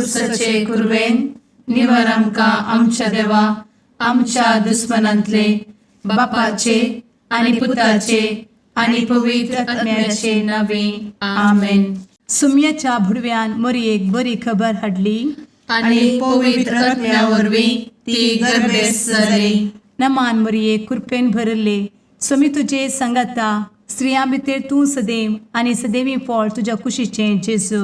खुर्सचे कुर्वेन निवर आमकां आमच्या देवा आमच्या दुस्मनांतले बापाचे आनी पुताचे आनी पवित्र आत्म्याचे नावे आमेन. सुम्याच्या भुडव्यान मरयेक बरी खबर हाडली आनी पवित्र आत्म्या वरवीं ती गर्भेस जाली. नमान मरयेक कृपेन भरले समी तुजे संगाता स्त्रियां भितर तूं सदैव आनी सदैवी फळ तुज्या कुशीचें जेजू.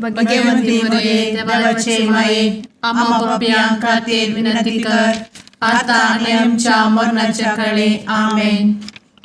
भगवंती मरिये देवाचे माये आम्हा पाप्यां खातीर विनंती कर आता आनी आमच्या मरणाच्या काळी आमेन.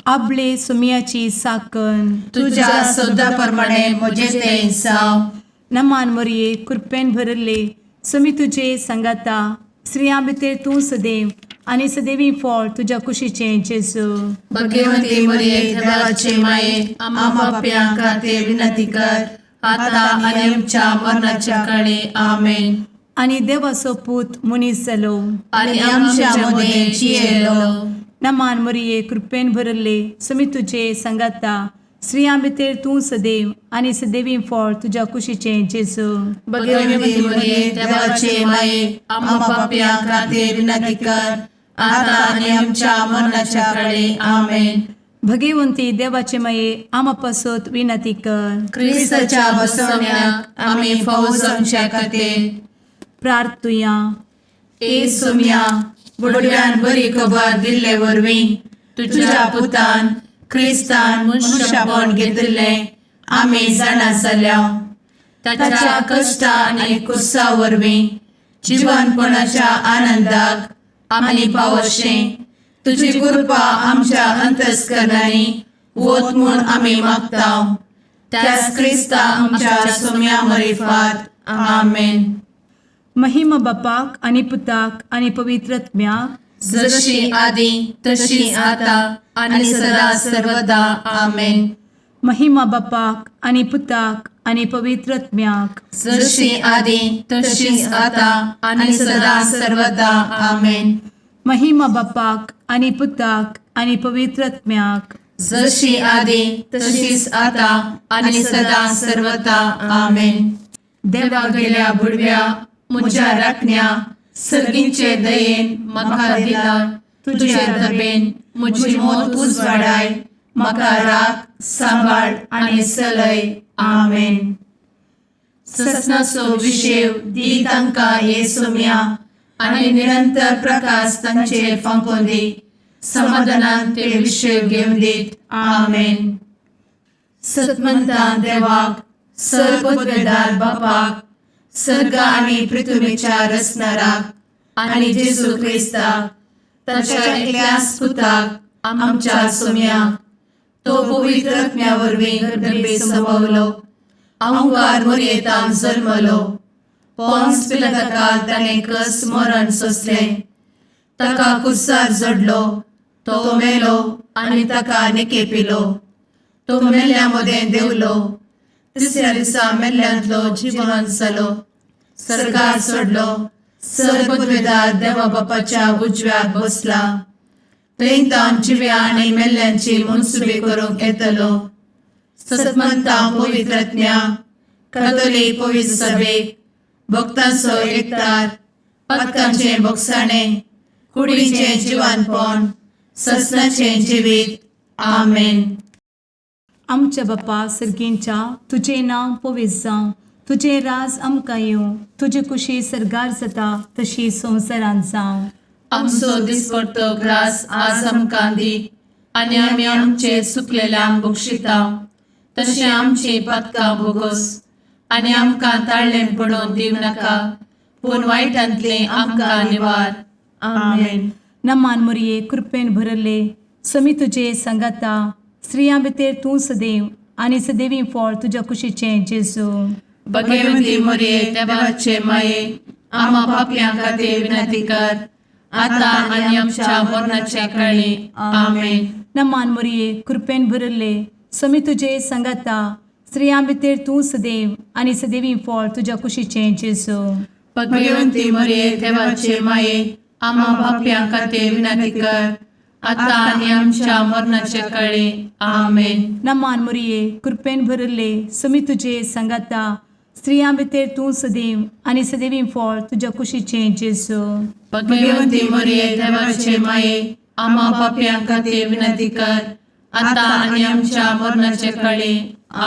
आपले सुम्याची साकन तुझ्या सोदा प्रमाणे म्हजे तें जावं. नमान मरये कृपेन भरले समी तुजे संगाता स्त्रियां भितर तूं सदैव आनी सदैवी फळ तुज्या कुशीचें जेजू. भगवंती मरिये देवाचे माये आम्हा पाप्यां खातीर विनंती कर आता आनी आमच्या मरणाच्या काळी आमेन. आनी देवाचो पूत मनीस जालो आनी आमच्या मदें जियेलो. नमान मरये कृपेन भरले समी तुजे संगाता स्त्रियां भितर तूं सदैव आनी सदैवी फळ तुज्या कुशीचें जेजू. भगवंती मरिये देवाचे माये आम्हा पाप्यां खातीर विनंती कर आता आनी आमच्या मरणाच्या काळी आमेन. भगवंती देवाचे माये आमा पासत विनंती कर. क्रिस्ताच्या बसवण्याक आमी फावो जावचे खातीर प्रार्थुया. ए सुम्या बुडव्यान बरी खबर दिल्ले वरवीं तुज्या पुतान क्रिस्तान मनशापण घेतिल्ले आमी जाणा जाल्या. ताच्या कश्टा आनी कुर्सा वरवीं जिवनपणाच्या आनंदाक आमी पावशें तुजी कृपा आमच्या अंतस्करणांनी वोत म्हूण आमी मागतां. त्याच क्रिस्ता आमच्या सुम्या मरिफात आमेन. महिमा बापाक आनी पुताक आनी पवित्र आत्म्याक जशी आदी तशी आता आनी सदा सर्वदा आमेन. महिमा बापाक आनी पुताक आनी पवित्र आत्म्याक जशी आदी तशीच आता आनी सदा सर्वदा आमेन. महिमा बापाक आनी पुताक आनी पवित्र आत्म्याक जशी आदी तशीच आता आनी सदा सर्वदा आमेन. देवा गेल्या बुडव्या म्हज्या राखण्या सर्गींचे दयेन म्हाका दिला तुजे धबेन म्हजी मोत उजवाडाय म्हाका राख सांबाळ आनी चलय आमेन. ससनाचो विशेव दी तांकां हे सुम्या आनी निरंतर प्रकाश तांचेर फांकून दी. समाधानान ते विशेव घेवन दीत आमेन. सतमंता देवाक सर्वपदवेदार बापाक सर्ग आनी पृथ्वीच्या रचणाराक आनी जेजू क्रिस्ताक ताच्या एकल्याच पुताक आमच्या सुम्याक तो पवित्र आत्म्या वरवीं गर्भे संभवलो. अंगार मरयेंत जल्मलो. पोंस पिलाताकाल ताणें कस मरण सोंसलें. ताका कुर्सार जडलो. तो मेलो आनी ताका निकेपिलो. तो मेल्ल्या मदें देंवलो. तिसऱ्या दिसा मेल्ल्यांतलो जिवंत जालो. सर्गार चडलो. सर्वपदवेदार देवा बापाच्या उजव्याक बसला. थंय जिव्या आनी मेल्ल्यांची मनसुबी करूंक येतलो. सतमंता पवित्र आत्म्या कातोलीक पवित्र सभेक भक्तांचो एकठार पातकांचें भोगसाणें कुडीचें जिवनपण ससनाचें जिवीत आमेन. आमच्या बापा सर्गींच्या तुजें नांव पवित्र जावं. तुजें राज आमकां येवं. तुजी कुशी सर्गार जाता तशी संवसारांत जावं. आमचो दिसपडटो ग्रास आज आमकां दी आनी आमी आमचे चुकलेल्यांक बक्षिता तशें आमची पातकां भोगोस आनी आमकां ताळ्ळें पडोवन दिव नाका पूण वायटांतलें आमकां निवार आमेन. नमान मरये कृपेन भरले समी तुजे संगाता स्त्रियां भितर तूं सदैव आनी सदैवी फळ तुज्या कुशीचें जेजू. भगवंती मरिये देवाचे माये आम्हा पाप्यां खातीर विनंती कर आता आनी आमच्या मरणाच्या काळी आमेन. नमान मरये कृपेन भरले समी तुजे संगाता स्त्रियां भितर तूं सदैव आनी सदैवी फळ तुज्या कुशीचें जेजू. भगवंती मरिये देवाचे माये आम्हा पाप्यां खातीर विनंती कर आता आनी आमच्या मरणाच्या काळी आमेन. नमान मरये कृपेन भरले समी तुजे संगाता स्त्रियां भितर तूं सदैव आनी सदैवी फळ तुज्या कुशीचें जेजू. भगवंती मरिये देवाचे माये आम्हा पाप्यां खातीर विनंती कर आता आणि आमच्या मरणाचे काळी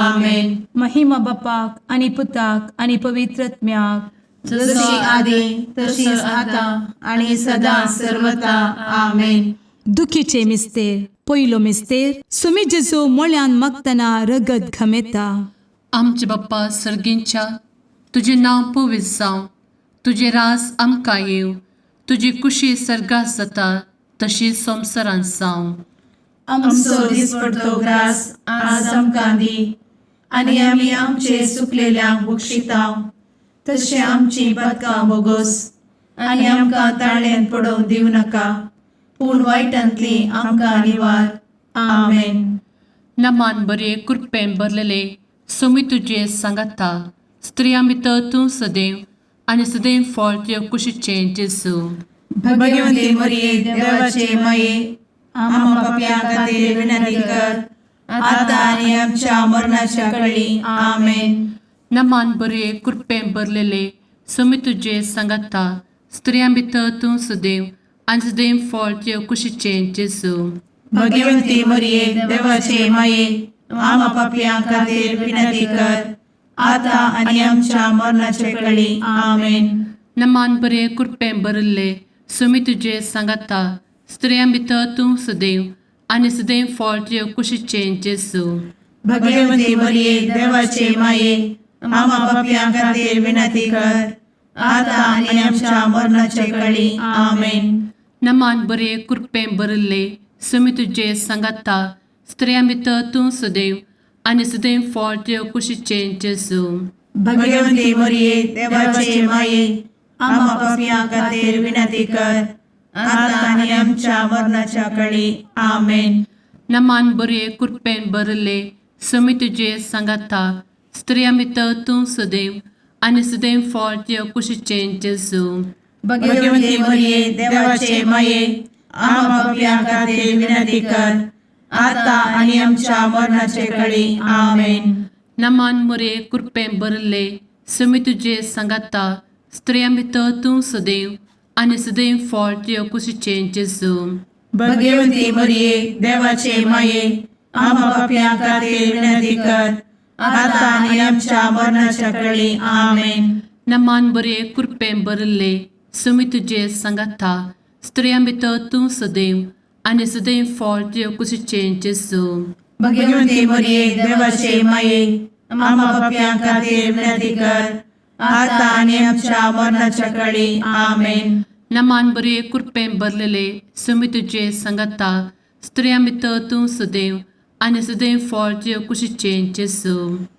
आमेन. महिमा बापाक आनी पुताक आनी पवित्रत्म्याक, जशी आदी तशीच आता आणि सदा सर्वदा आमेन. दुखीचे मिस्तेर. पयलो मिस्तेर. सुमी जेजू मोळ्यान मागतना रगत घामेता. आमचे बाप्पा सर्गींच्या, तुझे नाव पवित्र जावं, तुझे रास आमकां येव, तुजी कुशी सर्गात जाता तशी संवसारांत जावं. आमचो दिसपडतो ग्रास आज आमकां दी आणि आमी आमचे सुकलेल्यांक बक्षितांव, तशें आमची पातकां बोगोस आनी आमकां ताळ्यान पडोवंक दिवं नाका, पूण वायटांतली आमकां निवार. आमेन. नमान बरे कृपेन भरलेले सोमी तुजे सांगाता, स्त्रियां भितर तूं सदैव आनी सदैव फळ तुज्या कुशीचें जेजू. भगवंती मरिये देवाचे माये आम्हा पाप्यां खातीर विनंती कर आता आणि आमच्या मरणाच्या काळी आमेन. नमान बरे कृपेन भरलेले सोमी तुजे सांगाता, स्त्रियां भितर तूं सदैव आनी सदैव फळ तुज्या कुशीचें जेजू. भगवंती मरिये देवाचे माये आम्हा पाप्यां खातीर विनंती कर आता आणि आमच्या मरणाचे काळी आमेन. नमान बरे कृपेन भरले सोमी तुजे सांगाता, स्त्रियां भितर तूं सदैव आनी सदैव फळ तुज्या कुशीचें जेजू. भगवंती मरिये देवाचे माये आम्हा पाप्यां खातीर विनंती कर आता आणि आमच्या मरणाचे काळी आमेन. नमान बरे कृपेन भरले सोमी तुजे सांगाता, स्त्रियां भितर तूं सदैव आनी सदैव फळ तुज्या कुशीचें जेजू. भगवंती मरिये देवाचे माये आम्हा पाप्यां खातीर विनंती कर आता आणि आमच्या मरणाच्या काळी आमेन. नमान बरे कृपेन भरले सोमी तुजे सांगाता, स्त्रियां भितर तूं सदैव आनी सदैव फळ तुज्या कुशीचें जेजू. भगवंती मरिये देवाचे माये आम्हा पाप्यां खातीर विनंती कर आता आणि आमच्या मरणाचे काळी आमेन. नमान बरे कृपेन भरले सोमी तुजे सांगाता, स्त्रियां भितर तूं सदैव आनी सदैव फळ तुज्या कुशीचें जेजू. भगवंती मरिये देवाचे माये आम्हा पाप्यां खातीर विनंती कर आता आणि आमच्या मरणाच्या काळी आमेन. नमान बरे कृपेन भरले सोमी तुजे सांगाता, स्त्रियां भितर तूं सदैव आनी सदैव फळ तुज्या कुशीचें जेजू. भगवंती मरिये देवाचे माये आम्हा पाप्यां खातीर विनंती कर आता आणि आमच्या मरणाच्या काळी आमेन. नमान बरे कृपेन भरलेले सोमी तुजे सांगाता, स्त्रियां भितर तूं सदैव आनी सदैव फळ तुज्या कुशीचें जेजू.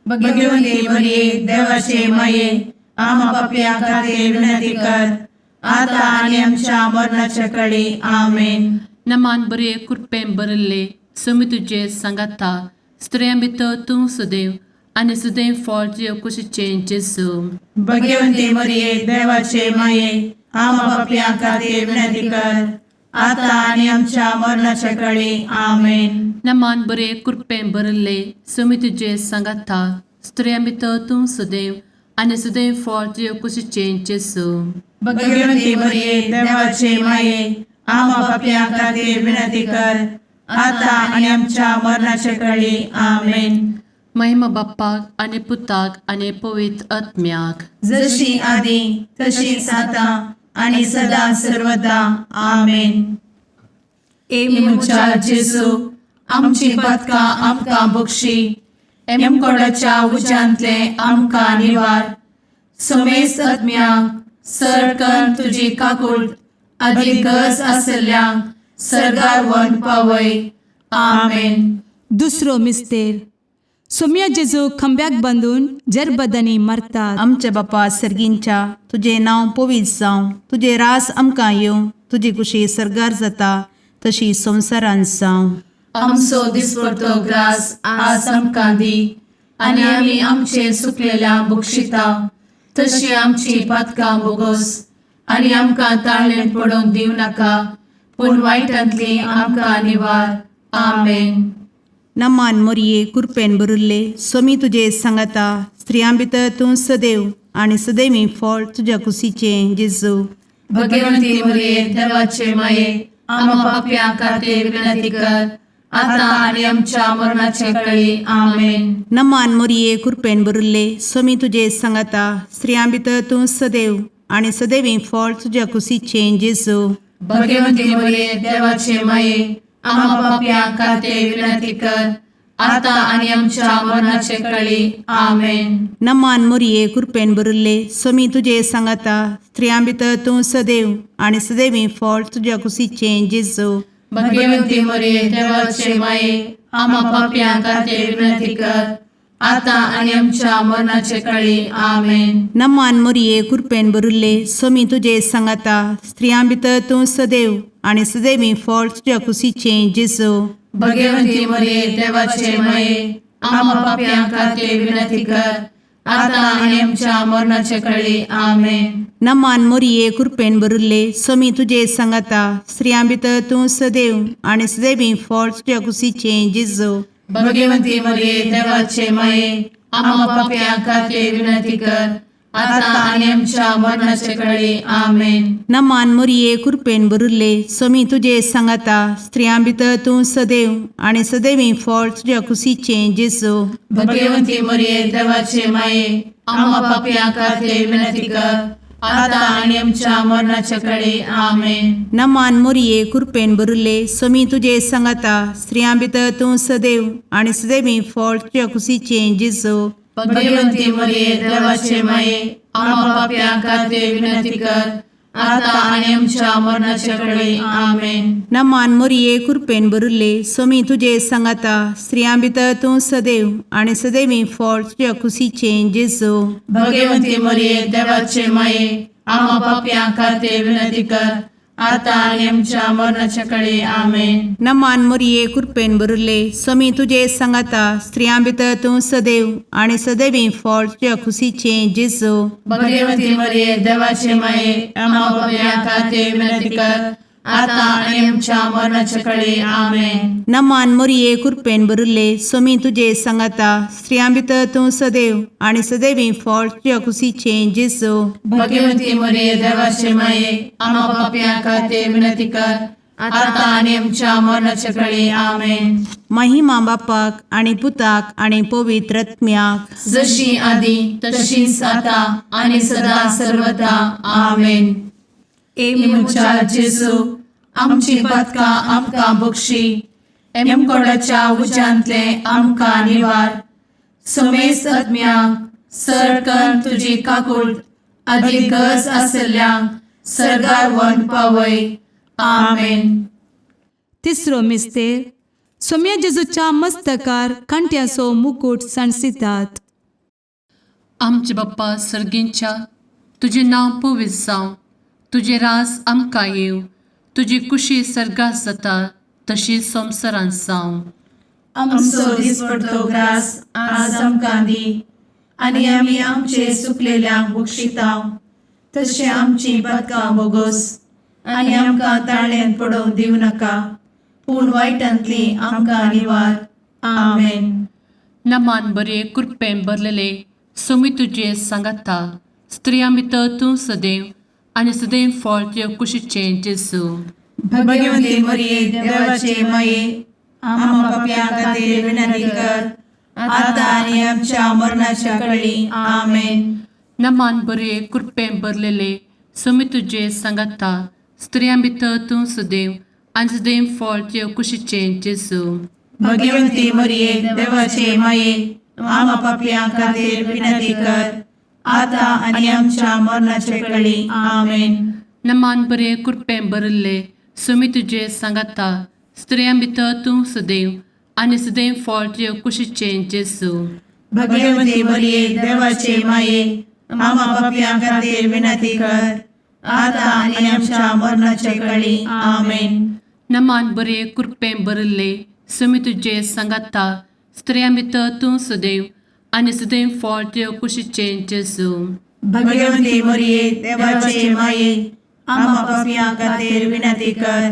भगवंती मरिये देवाचे माये आम्हा पाप्यां खातीर विनंती कर आता आणि आमच्या मरणाच्या काळी आमेन. नमान बरे कृपेन भरले सोमी तुजे सांगाता, स्त्रियां भितर तूं सदैव आनी सदैव फळ तुज्या कुशीचें जेजू. भगवंती मरिये देवाचे माये आम्हा पाप्यां खातीर विनंती कर आता आणि आमच्या मरणाच्या काळी आमेन. नमान बरे कृपेन भरले सोमी तुजे सांगाता, स्त्रियां भितर तूं सदैव आनी सदैव फळ तुज्या कुशीचें जेजू. भगवंती मरिये देवाचे माये आम्हा पाप्यां खातीर विनंती कर आता आणि आमच्या मरणाच्या काळी आमेन. महिमा बाप्पाक आनी पुताक आनी पवित्र आत्म्याक, जशी आदी तशीच आता आणि सदा सर्वदा आमेन. मुचा जेजू आमची पातकां आमकां बक्षी, एमकोडाच्या उज्यांतले आमकां निवार. सोमेस आत्म्यांक सडकन तुजी काकूट अधिक गरज आसल्यांक सर्गार व्हरून पावय. आमेन. दुसरो मिस्तेर. सोम्या जेजू खंब्याक बांदून जरबदांनी मारतात. आमच्या बापा सर्गींच्या, तुझे नाव पवित्र जावं, तुझे रास आमकां येवं, तुजी कुशी सर्गार जाता तशी संवसारांत जावं. आमचो दिसपडतो ग्रास आज आमकां दी आणि आमी आमचे सुकलेल्यांक बक्षितांव, तशी आमची पातकां बोगोस आणि आमकां ताळ्यान पडोवंक दिवं नाका, पूण वायटांतली आमकां निवार. आमेन. नमान मोरये कृपेन भरुल्ले, सोमी तुजे सांगाता, स्त्रियां भितर तूं सदैव आणि सदैवी फळ तुझ्या कुशीचें जेजू. भगवंती मरिये देवाचे माये आम्हा पाप्यां खातीर विनंती कर आता आणि आमच्या मरणाचे काळी आमेन. नमान मोरये कृपेन भरिल्ले स्वामी तुजे सांगाता स्त्रियां भितर तूं सदैव आणि सदैवी फळ तुझ्या कुशीचें जेजू. भगवंती मरिये देवाचे माये आम्हा पाप्यां खातीर विनंती कर आता आणि आमच्या मरणाचे काळी आमेन. नमान मोरये कृपेन भरिल्ले स्वामी तुजे सांगाता स्त्रियां भितर तूं सदैव आणि सदैवी फळ तुझ्या कुशीचें जेजू. भगवंती मरिये देवाचे माये आम्हा पाप्यां खातीर विनंती कर आता आणि आमच्या मरणाचे काळी आमेन. नमान मोरये कृपेन भरिल्ले स्वामी तुजे सांगाता स्त्रियां भितर तूं सदैव आणि सदैवी फळ तुझ्या कुशीचें जेजू. भगवंती मरिये देवाचे माये आम्हा पाप्यां खातीर विनंती कर आता आणि आमच्या मरणाचे काळी आमेन. नमान मोरये कृपेन भरिल्ले स्वामी तुजे सांगाता स्त्रियां भितर तूं सदैव आणि सदैवी फळ तुझ्या कुशीचें जेजू. भगवंती मरिये देवाचे माये आम्हा पाप्यां खातीर विनंती कर आता आणि आमच्या मरणाचे काळी आमेन. नमान मोरये कृपेन भरिल्ले स्वामी तुजे सांगाता स्त्रियां भितर तूं सदैव आणि सदैवी फळ तुझ्या कुशीचें जेजू. भगवंती मरिये देवाचे माये आम्हा पाप्यां खातीर विनंती कर आता आणि आमच्या मरणाचे काळी आमेन. नमान मोरये कृपेन भरिल्ले स्वामी तुजे सांगाता स्त्रियां भितर तूं सदैव आणि सदैवी फळ तुझ्या कुशीचें जेजू. भगवंती मरिये देवाचे माये आम्हा पाप्यां खातीर विनंती कर आता आणि आमच्या मरणाचे काळी आमेन. नमान मोरये कृपेन भरिल्ले स्वामी तुजे सांगाता स्त्रियां भितर तूं सदैव आणि सदैवी फळ तुझ्या कुशीचें जेजू. भगवंती मरिये देवाचे माये आम्हा पाप्यां खातीर विनंती कर आता आणि आमच्या मरणाच्या काळी आमेन. नमान मोरये कृपेन भरिल्ले स्वामी तुजे सांगाता स्त्रियां भितर तूं सदैव आणि सदैवी फळ तुझ्या कुशीचें जेजू. भगवंती मरिये देवाचे माये आम्हा पाप्यां खातीर विनंती कर आता आणि आमच्या मरणाच्या काळी आमेन. नमान मोरये कृपेन भरिल्ले स्वामी तुजे सांगाता स्त्रियां भितर तूं सदैव आणि सदैवी फळ तुझ्या कुशीचें जेजू. भगवंती मरिये देवाचे माये आम्हा पाप्यां खातीर विनंती कर आता आणि आमच्या मरणाच्या काळी आमेन. महिमा बापाक आणि पुताक आणि पवित्र आत्म्याक जशी आधी तशीच आता आणि सदा सर्वदा आमेन. एमुच्या जेजू आमची पदकां आमकां बक्षी एमकोडाच्या उज्यांतले आमकां निवार. समेस्त आत्म्यांक सरकन तुजी काकूट अधिक गरज आसल्ल्यांक सरगार वन पावय. आमेन. तिसरो मिस्तेर सोम्या जेजूच्या मस्तकार कांट्याचो मुकुट सणसितात. आमचे बाप्पा सर्गींच्या तुझे नांव पवित्र जावं, तुझे राज आमकां येवं, तुजी कुशी सर्गात जाता तशी संवसारांत जावं. आमचो दिसपडटो ग्रास आज आमकां दी आनी आमी आमचे सुकलेल्यांक बक्षितांव. तशें आमची पदकां बोगोस आनी आमकां ताळ्यान पडोवंक दिवं नाका पूण वायटांतली आमकां निवार. आमेन. नमान बरे कृपेन भरलेले सोमी तुजे सांगाता स्त्रियां भितर तूं सदैव आनी सदैव फळ तुज्या कुशीचें जेजू. भगवंती मरिये देवाचे माये आम्हा पाप्यां खातीर विनंती कर आता आनी आमच्या मरणाच्या काळी. आमेन. नमान बरे कृपेन भरलेले सोमी तुजे सांगाता स्त्रियां भितर तूं सदैव आनी सदैव फळ तुज्या कुशीचें जेजू. भगवंती मरिये देवाचे माये आम्हा पाप्यां खातीर विनंती कर आता आनी आमच्या मरणाचे काळी. आमेन. नमान बरे कृपेन भरले सोमी तुजे सांगाता स्त्रियां भितर तूं सदैव आनी सदैव फळ तुज्या कुशीचें जेजू. भगवंती मरिये देवाचे माये आम्हा पाप्यां खातीर विनंती कर आता आनी आमच्या मरणाचे काळी. आमेन. नमान बरे कृपेन भरले सोमी तुजे सांगाता स्त्रियां भितर तूं सदैव आनी सदैव फळ तुज्या कुशीचें जेजू. भगवंती मरिये देवाचे माये आम्हा पाप्यां खातीर विनंती कर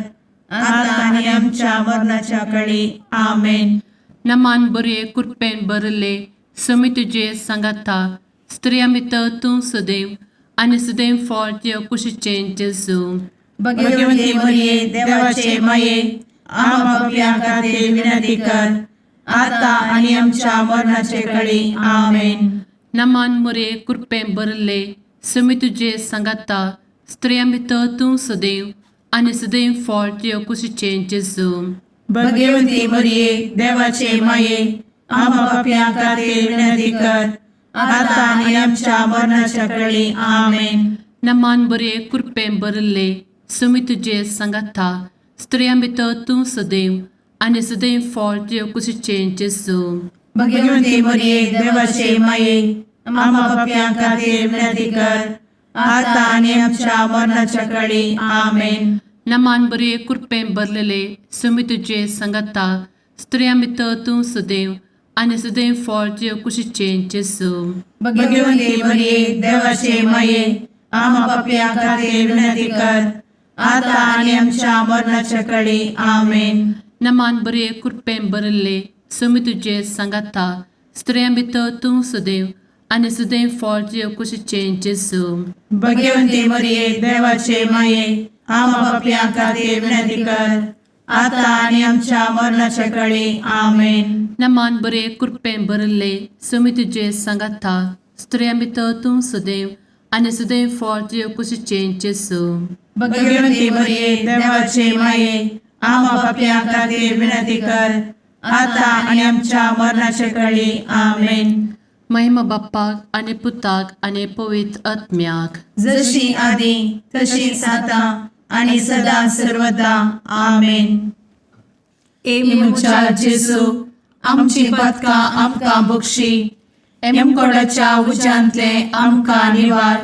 आता आनी आमच्या मरणाच्या काळी. आमेन. नमान बरे कृपेन भरले समी तुझे सांगाता स्त्रियां भितर तूं सदैव आनी सदैव फळ तुझ्या कुशीचें जेजू. भगवंती मरिये देवाचे माये आम्हा पापियां खातीर विनंती कर आता आणि आमच्या मरणाचे काळी आमेन. नमान मोरे कृपें भरले समी तुझे सांगाता स्त्रियां भितर तूं सदैव आनी सदैव फळ तुझ्या कुशीचें जेजू. भगवंती मरिये देवाचे माये आम्हा पापियां खातीर विनंती कर आता आणि आमच्या मरणाच्या काळी आमेन. नमान बरे कृपें भरले समी तुझे सांगाता स्त्रियां भितर तूं सदैव आनी सदैव फळ तुझ्या कुशीचें जेजू. भगवंती मरिये देवाचे माये आम्हा पापियां खातीर विनंती कर आता आणि आमच्या मरणाच्या काळी आमेन. नमान बरे कृपें भरलेले समी तुझे सांगाता स्त्रियां भितर तूं सदैव आनी सदैव फळ तुझ्या कुशीचें जेजू. भगवंती मरिये देवाचे माये आम्हा पापियां खातीर विनंती कर आता आणि आमच्या मरणाच्या काळी आमेन. नमान बरे कृपें भरले समी तुझे सांगाता स्त्रियां भितर तूं सदैव आनी सदैव फळ तुझ्या कुशीचें जेजू. भगवंती मरिये देवाचे माये आम्हा पापियां खातीर विनंती कर आता आणि आमच्या मरणाच्या काळी आमेन. नमान बरे कृपें भरले समी तुझे सांगाता स्त्रियां भितर तूं सदैव आनी सदैव फळ तुझ्या कुशीचें जेजू. भगवंती मरिये देवाचे माये आम्हा पापियां खातीर विनंती कर आता आणि आमच्या मरणाच्या काळी आमेन. महिमा बाप्पाक आनी पुताक आनी पवित्र आत्म्याक जशी आदी तशीच आता आणि सदा सर्वदा आमेन. मुचा जेजू आमची पदकां आमकां बक्षी एमकोडाच्या उज्यांतले आमकां निवार.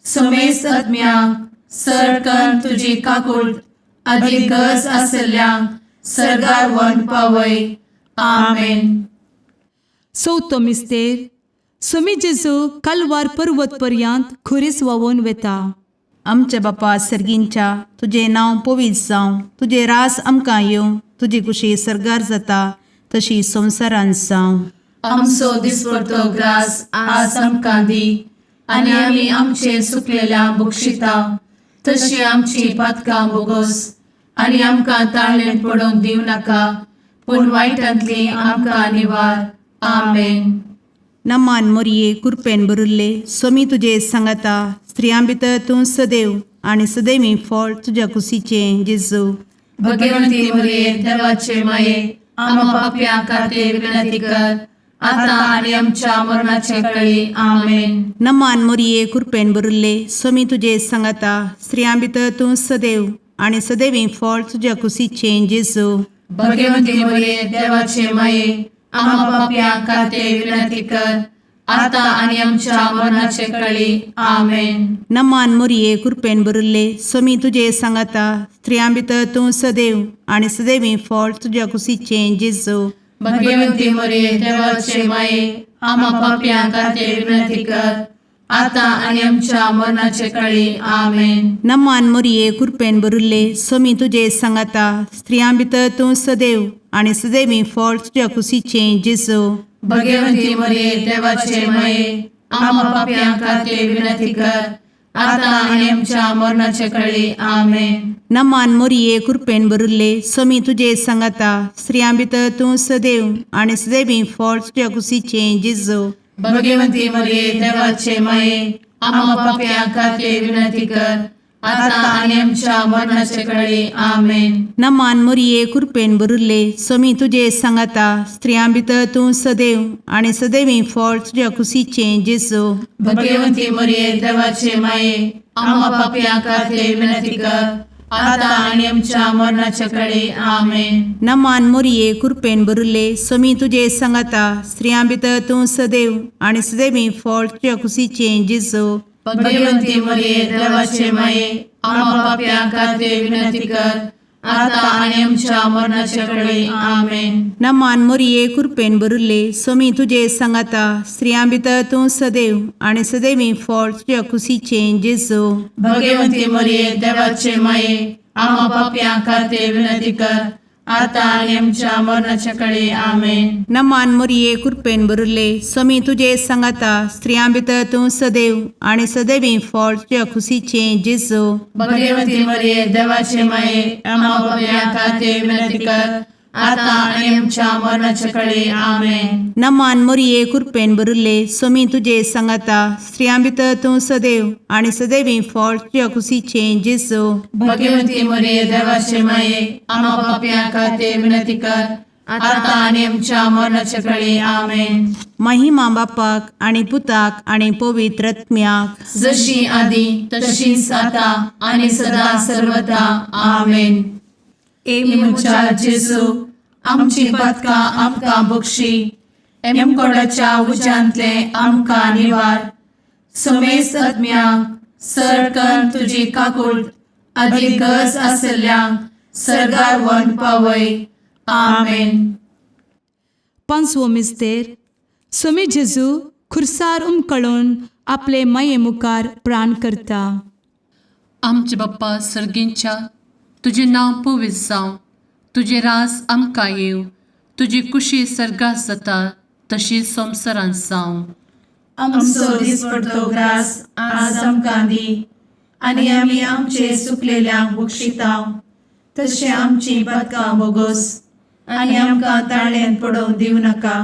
समेस्त आत्म्यांक सरकन तुजी काकूट अधिक गरज आसल्ल्यांक सरगार वन पावय. आमेन. चवथो मिस्तेर समी जेजू कालवार पर्वत पर्यंत खुरीस व्हांवून वेता. आमच्या बापा सर्गींच्या तुझे नांव पवित्र जावं, तुझे रास आमकां येवं, तुजी कुशी सरगार जाता तशी संवसारांत जावं. आमचो दिसपडटो ग्रास आज आमकां दी आनी आमी आमचे चुकलेल्यांक बक्षिता तशी आमची पातकां बोगोस आनी आमकां ताळ्ळें पडोवंक दिव नाका पूण वायटांतली आमकां निवार. आमेन. नमान मोरये कृपेन भरिल्ले समी तुजे सांगाता स्त्रियां भितर तूं सदैव आनी सदैवी फळ तुज्या कुशीचें जेजू. भगवंती मरिये देवाचे माये आम्हा पापियां खातीर विनंती कर आता आणि आमच्या मरणाचे काळी. आमेन. नमान मोरये कृपेन भरिल्ले समी तुजे सांगाता स्त्रियां भितर तूं सदैव आनी सदैवी फळ तुज्या कुशीचें जेजू. भगवंती मरिये देवाचे माये आम्हा पापियां खातीर विनंती कर आता आणि आमच्या मरणाचे काळी. आमेन. नमान मोरये कृपेन भरिल्ले समी तुजे सांगाता स्त्रियां भितर तूं सदैव आनी सदैवी फळ तुज्या कुशीचें जेजू. भगवंती मरिये देवाचे माये आम्हा पापियां खातीर विनंती कर आता आणि आमच्या मरणाचे काळी. आमेन. नमान मोरये कृपेन भरिल्ले समी तुजे सांगाता स्त्रियां भितर तूं सदैव आनी सदैवी फळ तुज्या कुशीचें जेजू. भगवंती मरिये देवाचे माये आम्हा पापियां खातीर विनंती कर आता आणि आमच्या मरणाचे काळी. आमेन. नमान मोरये कृपेन भरिल्ले समी तुजे सांगाता स्त्रियां भितर तूं सदैव आनी सदैवी फळ तुज्या कुशीचें जेजू. भगवंती मरिये देवाचे माये आम्हा पापियां खातीर विनंती कर आता आणि आमच्या मरणाचे काळी. आमेन. नमान मोरये कृपेन भरिल्ले समी तुजे सांगाता स्त्रियां भितर तूं सदैव आनी सदैवी फळ तुज्या कुशीचें जेजू. भगवंती मरिये देवाचे माये आम्हा पापियां खातीर विनंती कर आता आणि आमच्या मरणाच्या काळी. आमेन. नमान मोरये कृपेन भरिल्ले समी तुजे सांगाता स्त्रियां भितर तूं सदैव आनी सदैवी फळ तुज्या कुशीचें जेजू. भगवंती मरिये देवाचे माये आम्हा पापियां खातीर विनंती कर आता आणि आमच्या मरणाच्या काळी. आमेन. नमान मोरये कृपेन भरिल्ले समी तुजे सांगाता स्त्रियां भितर तूं सदैव आनी सदैवी फळ तुज्या कुशीचें जेजू. भगवंती मरिये देवाचे माये आम्हा पापियां खातीर विनंती कर आता आणि आमच्या मरणाच्या काळी आमेन. नमान मोरये कृपेन बरुले स्वामी तुझे सांगाता स्त्रियां भितर तूं सदैव आणि सदैवी फळ तुझ्या खुशीचे जेजू. भगवती मरिये देवाचे माये आम्हा पाप्यां खातीर विनंती कर, आता आणि आमच्या मरणाच्या काळी आमेन. नमान मोरये कृपेन बरुले स्वामी तुझे सांगाता स्त्रियां भितर तूं सदैव आणि सदैवी फळ तुझ्या खुशीचे जेजू. भगवती मरिये देवाचे माये आम्हा पाप्यां खातीर विनंती कर, आता आणि आमच्या मरणाच्या काळी आमेन. महिमा बापाक आणि पुताक आणि पवित्र आत्म्याक, जशी आधी तशीच आता आणि सदा सर्वदा आमेन. मुचा जेजू आमची पदकां आमकां बक्षी, एमकोडाच्या उज्यांतले आमकां निवार. समेस्त आत्म्यांक सरकन तुजी काकूट अधिक गरज आसल्ल्यांक सरगार वन पावय. आमेन. पांचवो मिस्तेर स्वामी जेजू खुर्सार उमकळून आपले माये मुखार प्राण करता. आमचे बाप्पा सर्गींच्या तुझे नांव पवित्र जावं, तुझे रास आमकां येव, तुजी कुशी सर्गास जाता तशी संवसारांत जावं. आमचो दिसपडटो ग्रास आज आमकां दी, आनी आमी आमचे चुकलेल्यांक बक्षितांव. तशें आमची पदकां बोगोस आनी आमकां ताळ्यान पडोवंक दिवं नाका,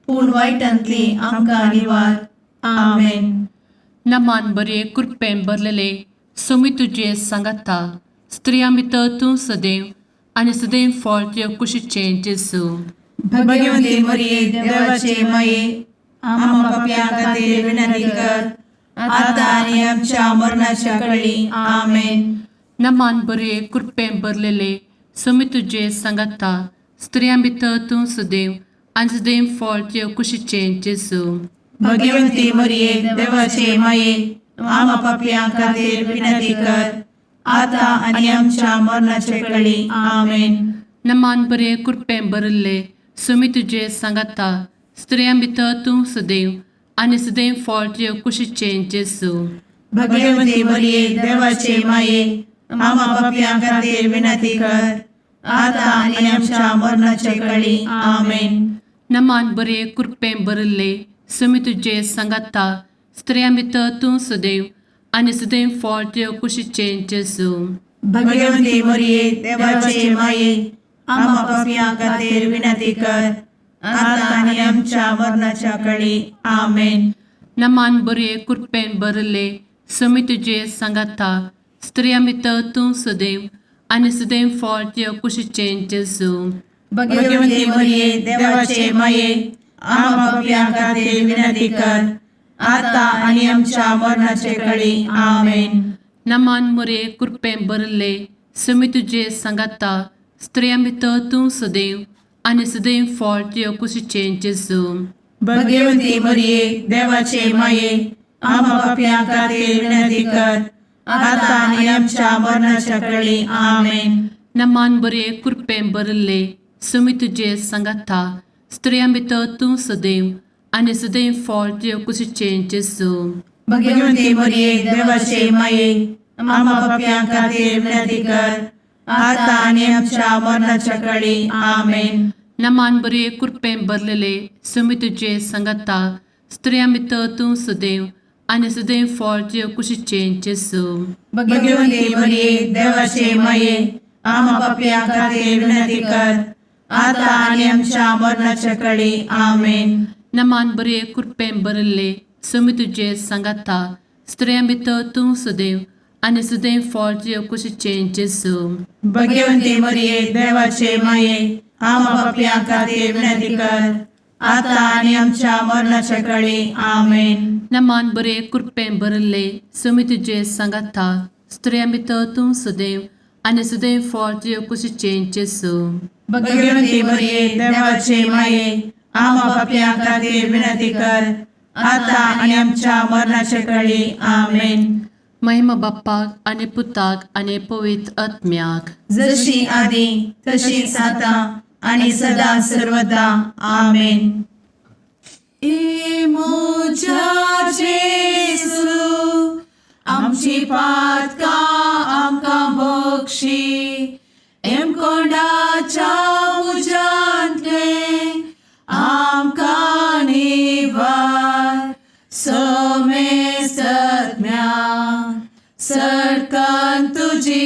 पूण वायटांतली आमकां निवार. आमेन. नमान बरे कृपेन भरलेले स्वामी तुझे सांगाता स्त्रियां भितर तूं सदैव आणि सदैव फळ तुझ्या कुशीचे जेजू. भगवती मरिये देवाचे माये आम्हा पाप्यां खातीर विनंती कर, आता आनी आमच्या मरणाच्या काळी आमेन. नमान बरे कृपेन भरलेले स्वामी तुझे सांगाता स्त्रियां भितर तूं सदैव आणि सदैव फळ तुझ्या कुशीचे जेजू. भगवती मरिये देवाचे माये आम्हा पाप्यां खातीर विनंती कर, आता आनी आमच्या मरणाच्या काळी आमेन. नमान बरे कृपेन भरले स्वामी तुझे सांगाता स्त्रियां भितर तूं सदैव आणि सदैव फळ तुझ्या कुशीचे जेजू. भगवती मरिये देवाचे माये आम्हा पाप्यां खातीर विनंती कर, आता आनी आमच्या मरणाच्या काळी आमेन. नमान बरे कृपेन भरले स्वामी तुझे सांगाता स्त्रियां भितर तूं सदैव आणि सदैव फळ तुझ्या कुशीचे जेजू. भगवती मरिये देवाचे माये आम्हा पाप्यां खातीर विनंती कर, आता आनी आमच्या मरणाच्या काळी आमेन. नमान बरे कृपेन भरले स्वामी तुझे सांगाता स्त्रियां भितर तूं सदैव आणि सदैव फळ तुझ्या कुशीचे जेजू. भगवती मरिये देवाचे माये आम्हा पाप्यां खातीर विनंती कर, आता आनी आमच्या मरणाच्या काळी आमेन. नमान बरे कृपेन भरले स्वामी तुझे सांगाता स्त्रियां भितर तूं सदैव आणि सदैव फळ तुझ्या कुशीचे जेजू. भगवती मरिये देवाचे माये आम्हा पाप्यां खातीर विनंती कर, आता आनी आमच्या मरणाच्या काळी आमेन. नमान बरे कृपेन भरले स्वामी तुझे सांगाता स्त्रियां भितर तूं सदैव आणि सदैव फळ तुझ्या कुशीचे जेजू. भगवती मरिये देवाचे माये आम्हा पाप्यां खातीर विनंती कर, आता आनी आमच्या मरणाच्या काळी आमेन. नमान बरे कृपेन भरलेले स्वामी तुझे सांगाता स्त्रियां भितर तूं सदैव आणि सदैव फळ तुझ्या कुशीचे जेजू. भगवती मरिये देवाचे माये आम्हा पाप्यां खातीर विनंती कर, आता आनी आमच्या मरणाच्या काळी आमेन. नमान बरे कृपेन भरले स्वामी तुझे सांगाता स्त्रियां भितर तूं सदैव आणि सदैव फळ तुझ्या कुशीचे जेजू. भगवती मरिये देवाचे माये आम्हा पाप्यां खातीर विनंती कर, आता आनी आमच्या मरणाच्या काळी आमेन. नमान बरे कृपेन भरले स्वामी तुझे सांगाता स्त्रियां भितर तूं सदैव आणि सदैव फळ तुझ्या कुशीचे जेजू. भगवती मरिये देवाचे माये आम्हा पाप्यां खातीर विनंती कर, आता आनी आमच्या मरणाच्या काळी आमेन. महिमा बाप्पाक आणि पुताक आणि पवित्र आत्म्याक, जशी आधी तशीच आता आणि सदा सर्वदा आमेन. मोजा जेजू आमची पातकां आमकां बक्षी, एम कोंडाच्या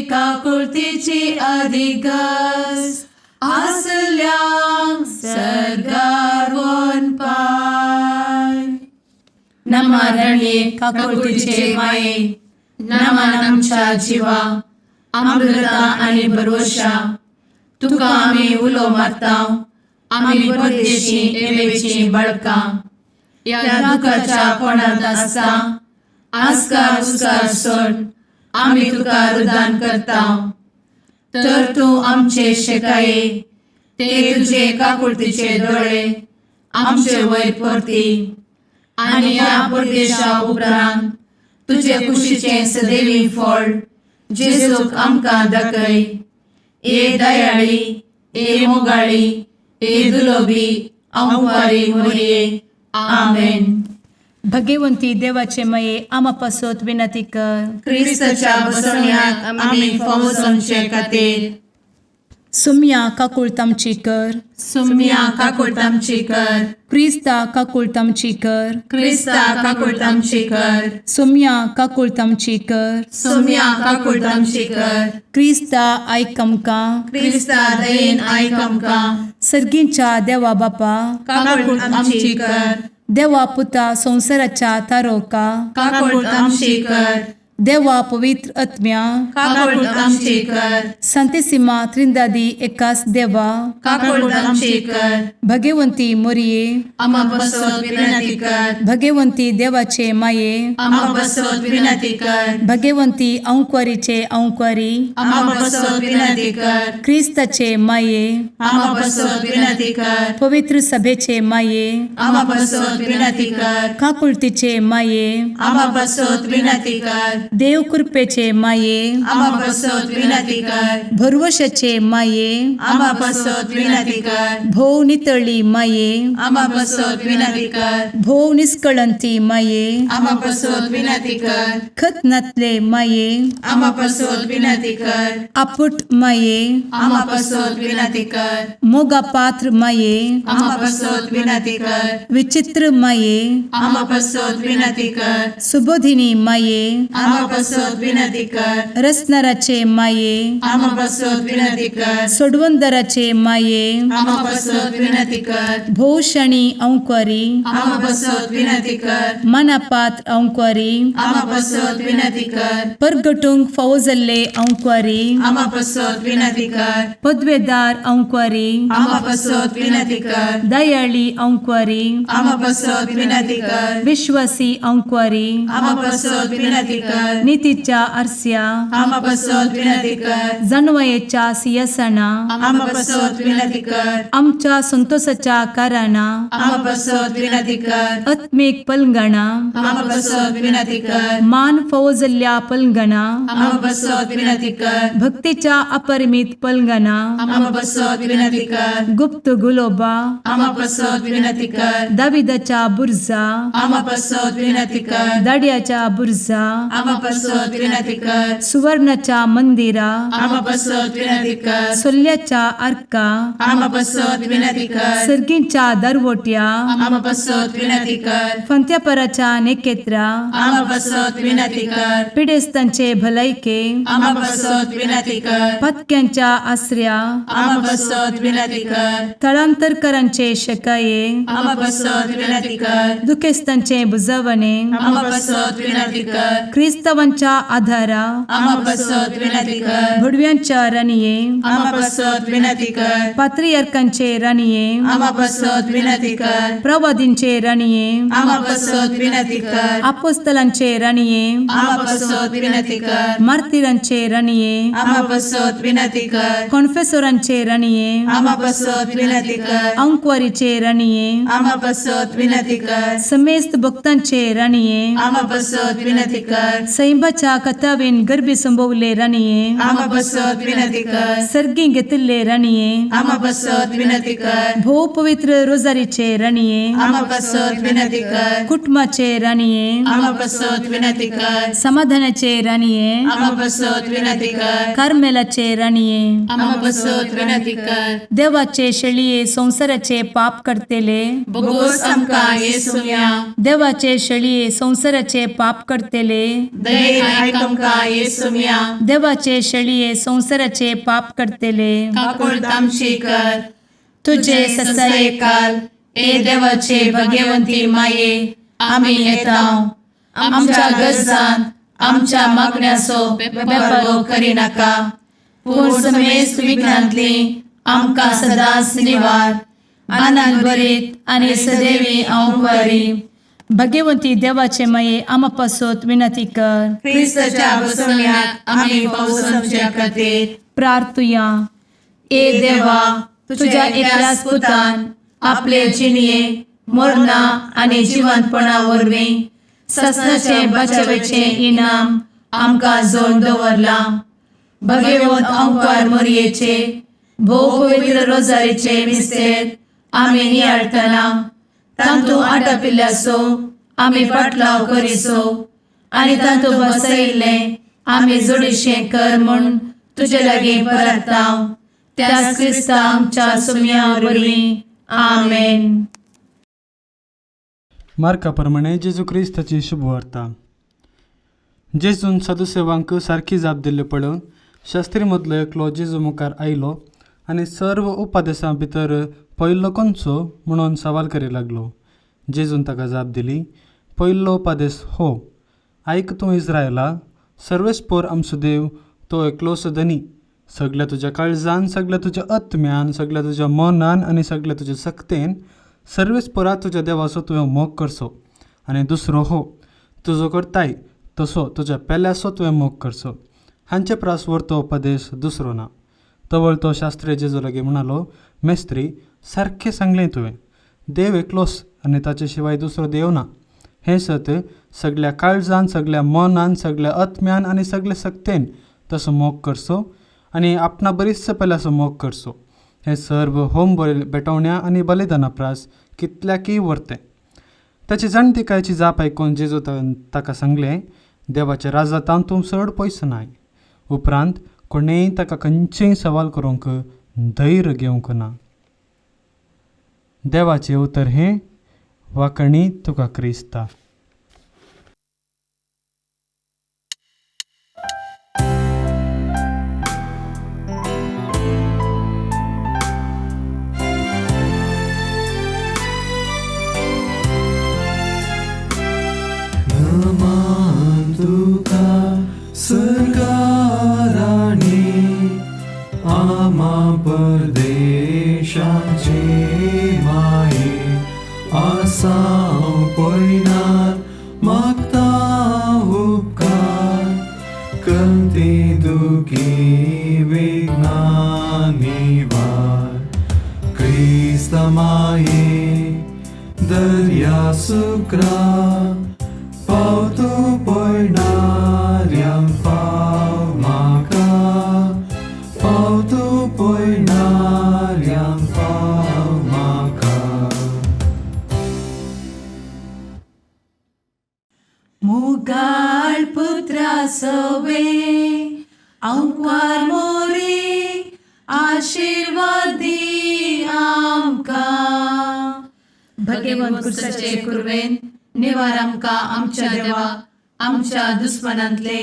काकुळतीची अधिगस आसल्या सरगार वन पाय. नमारणे काकुळतीचे माये नमान आमच्या जिवा अमृता आणि भरवशा तुका आम्ही उलो मारताव. आम्ही परदेशी एवेची बळका या दुखाच्या कोणात आसता आस्कार उस्कार सोड आम्ही तुका रुदान करताव. तर तू आमचे शेकाये ते तुझे काकुळतीचे डोळे आमचे वयर परती आणि या परदेशा उपरांत तुझे कुशीचे सदैवी फळ जेजूक आमकां दाखय. ए दयाळी ए मोगाळी ए दुलोबी अंवारी मोरये. आमेन. भगवंती देवाचे मये आम्हा पासोत विनंती कर. क्रिस्ताच्या बसवण्यात आम्ही फावोसोनचे खातीर सुम्या काकुळतामची कर. सुम्या काकुळतामची कर. क्रिस्ता काकुळतामची कर. क्रिस्ता काकुळतामची कर. सुम्या काकुळतामची कर. सुम्या काकुळतामची कर. क्रिस्ता आयकमका. क्रिस्ता दयेन आयक आमकां. सर्गींच्या देवा बापा काकुळतामची कर. देवा पुता संसाराच्या तारोका. काकुळतामची कर. देवा पवित्र आत्म्या काकुळतामची कर. संतेसिमा त्रिंदादी एकाच देवा काकुळतामची कर. भगवंती मोरिये आम्हा बसवत विनंती कर. भगवंती देवाचे माये आम्हा बसवत विनंती कर. भगवंती औंक्वारीचे औंक्वारी आम्हा बसवत विनंती कर. ख्रिस्ताचे माये आम्हा बसवत विनंती कर. पवित्र सभेचे माये आम्हा बसवत विनंती कर. काकुळतीचे माये आम्हा बसवत विनंती कर. देव कृपेचे माये आम्हा बसवत विनंती कर. भरवशाचे माये आम्हा बसवत विनंती कर. भोव नितळी माये आम्हा बसवत विनंती कर. भोव निष्कळंती माये आम्हा बसवत विनंती कर. खत नातले माये आम्हा बसवत विनंती कर. आपुट माये आम्हा बसवत विनंती कर. मोगा पात्र माये आम्हा बसवत विनंती कर. विचित्र माये आम्हा बसवत विनंती कर. सुबोधिनी माये आम्हा बसवत विनंती कर. रसनाराचे माये आम्हा बसवत विनंती कर. सोडवंदराचे माये आम्हा बसवत विनंती कर. भोषणी औंक्वारी आम्हा बसवत विनंती कर. मनापात्र औंक्वारी आम्हा बसवत विनंती कर. परगटुंग फौजल्ले औंक्वारी आम्हा बसवत विनंती कर. पदवेदार औंक्वारी आम्हा बसवत विनंती कर. दयाळी औंक्वारी आम्हा बसवत विनंती कर. विश्वासी औंक्वारी आम्हा बसवत विनंती कर. नीतीच्या आरस्या आम्हा बसवत विनंती कर. जणवयेच्या सिंहासना आम्हा बसवत विनंती कर. आमच्या संतोषाच्या कारणा आम्हा बसवत विनंती कर. आत्मिक पलंगणा आम्हा बसवत विनंती कर. मान फौजल्या पलंगणा आम्हा बसवत विनंती कर. भक्तीच्या अपरिमित पलंगणा आम्हा बसवत विनंती कर. गुप्त गुलोबा आम्हा बसवत विनंती कर. दाविदाच्या बुर्जा आम्हा बसवत विनंती कर. दाडियाच्या बुर्जा आम्हा बसवत विनंती कर. सुवर्णाच्या मंदिरा आम्हा बसवत विनंती कर. सोल्याच्या अर्का आम्हा बसवत विनंती कर. सर्गींच्या दरवोट्या आम्हा बसवत विनंती कर. फंत्यापराच्या नेकेत्रा आम्हा बसवत विनंती कर. पिडेस्तांचे भलायके आम्हा बसवत विनंती कर. पथक्यांच्या आश्रया आम्हा बसवत विनंती कर. स्थळांतरकरांचे शकाये आम्हा बसवत विनंती कर. दुखेस्तांचे बुजावणे आम्हा बसवत विनंती कर. ख्रिस्तवांच्या आधारा आम्हा बसवत विनंती कर. भुडव्यांच्या राणीये आम्हा बसवत विनंती कर. पात्रियार्कांचे राणीये आम्हा बसवत विनंती कर. प्रवादींचे राणीये आम्हा बसवत विनंती कर. अपोस्तलांचे राणीये आम्हा बसवत विनंती कर. मार्तिरांचे राणीये आम्हा बसवत विनंती कर. कॉन्फेसोरांचे राणीये आम्हा बसवत विनंती कर. अंक्वारीचे राणीये आम्हा बसवत विनंती कर. समेस्त भक्तांचे राणीये आम्हा बसवत विनंती कर. सैंबाच्या कथावेन गर्भी संभवले राणीये आम्हा बसवत विनंती कर. सर्गी घेतले राणीये आम्हा बसवत विनंती कर. भो पवित्र रोजारीचे राणीये आम्हा बसवत विनंती कर. कुटुंबाचे राणीये आम्हा बसवत विनंती कर. समाधानाचे राणीये आम्हा बसवत विनंती कर. कार्मेलाचे राणीये आम्हा बसवत विनंती कर. देवाचे शळीये संसाराचे पाप करतेले बोगोस आमकां येसुया. देवाचे शळीये संसाराचे पाप करतेले दयेन आयक आमकां येसू मिया देवाचे शेळये संवसाराचे पाप करतेले काकूळ तामशी कर तुझे ससाये काल ए देवाचे भाग्यवंती माये आमी येताव आमच्या गरजान आमच्या मागण्याचो बेपागो करी नाका पूण समेस्त विघ्नांतली आमकां सदांच निवार आनंद बरीत आनी सदैवी औंकवारी भाग्यवंती देवाचे माये आमा पासत विनंती कर क्रिस्ताच्या बसवण्याक आमी पावसाच्या खातीर प्रार्थुया ए देवा तुझ्या एकल्याच पुतान आपले जिणये मरणा आनी जिवंतपणा वरवीं सस्नाचे बचावेचे इनाम आमकां जोड दवरला भगवंत औंकार मरयेचे भोव पवित्र रोजारीचे मिस्तेर आमी नियाळटना तांतू आटापिल्ल्यासो आमी पाटलाव करिसो आनी तांतू बसयिल्ले आमी जोडिशें कर म्हूण तुजे लागीं परतांव त्याच क्रिस्ता आमच्या सुम्या वरवीं आमेन. मार्का प्रमाणे जेजू क्रिस्ताची शुभवार्ता. जेजून सदुसेवांक सारकी जाप दिल्ले पळोवन शास्त्री मदलो एकलो जेजू मुखार आयलो आनी सर्व उपदेशां भितर पयलो खंयचो म्हणून सवाल करूंक लागलो. जेजून ताका जाप दिली, पयलो उपदेश हो, आयक तूं इस्रायला, सर्वेस्पोर आमचो देव तो एकलोसो धनी, सगळ्या तुज्या काळजान, सगळ्या तुज्या आत्म्यान, सगळ्या तुज्या मनान आनी सगळ्या तुज्या सक्तेन सर्वेस्पोरात तुज्या देवाचो तुवें मोग करचो. आनी दुसरो हो, तुजो करताय तसो तुज्या पेल्याचो तुवें मोग करचो. हांचे प्रास व्हरतो उपदेश दुसरो ना. तवळ तो शास्त्री जेजू लागीं म्हणालो, मेस्त्री, सारकें सांगलें तुवें. देव एकलोच आनी ताचे शिवाय दुसरो देव ना. हें सत सगळ्या काळजान, सगळ्या मनान, सगळ्या आत्म्यान आनी सगळ्या सक्तेन तसो मोग करचो आनी आपणा बरीचसो पेल्याचो मोग करचो. हें सर्व होम बेटवण्या आनी बलिदाना प्रास कितल्याकय व्हरतें. ताची जाणटेकायची जाप आयकून जेजू ताका सांगलें, देवाच्या राजा तांतूं चड पयस नाय. उपरांत कोणेंय ताका खंयचेय सवाल करूंक धैर्य घेवंक ना. देवाचें उतर हें, वाकणी तुका क्रिस्ता. परदेशाचे माये आसां पळयनार मागता उपकार कंती दुखी विघ्नांनी वार क्रिस्त माये दर्या सुक्रा पावतो पळयणाऱ्यांक पाव म्हाका पावतो पळयणाऱ्यांक पाव म्हाका. मुगाळ पुत्रा सवे औंकवार मोरी आशीर्वाद दी आमकां. भगवंत क्रिस्ताचे कुरवेन निवार आमकां आमच्या देवा आमच्या दुस्मनांतले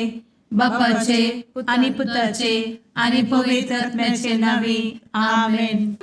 बापाचे आनी पुताचे आनी पवित्र आत्म्याचे नांवी आमेन.